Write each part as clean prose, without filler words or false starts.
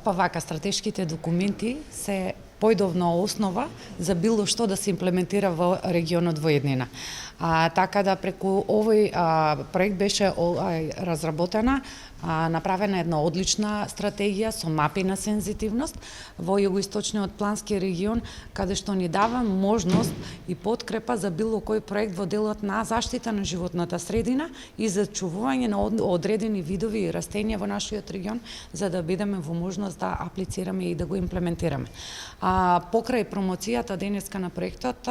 Па вака, стратешките документи се појдовна основа за било што да се имплементира во регионот во еднина. Така да преку овој проект беше разработена, направена една одлична стратегија со мапи на сензитивност во југоисточниот плански регион, каде што ни дава можност и подкрепа за било кој проект во делот на заштита на животната средина и за чувување на одредени видови и растенија во нашиот регион, за да бидеме во можност да аплицираме и да го имплементираме. Покрај промоцијата денеска на проектот,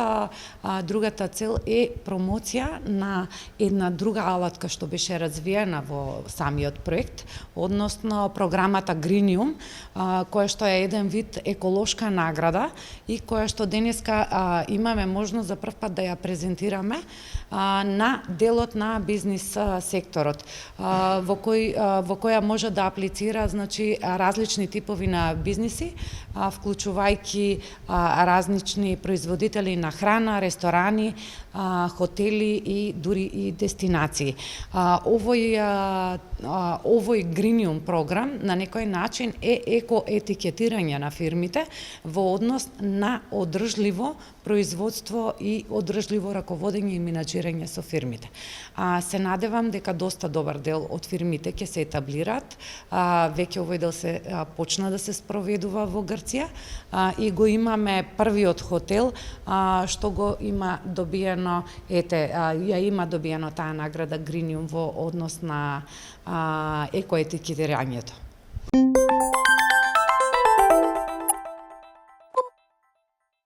другата цел е промоција на една друга алатка што беше развиена во самиот проект, односно програмата Grinium, која што е еден вид еколошка награда и која што денеска имаме можност за прв пат да ја презентираме на делот на бизнис секторот, во која може да аплицира, значи, различни типови на бизниси, вклучувајќи различни производители на храна, ресторани, хотели и дури и дестинации. Овој Grinium програм на некој начин е екоетикетирање на фирмите во однос на одржливо производство и одржливо раководење и менаџирање со фирмите. Се надевам дека доста добар дел од фирмите ќе се етаблираат. Веќе овој дел се почна да се спроведува во Грција и го имаме првиот хотел што го има добиено, ја има добиено таа награда Grinium во однос на екоетикетирањето.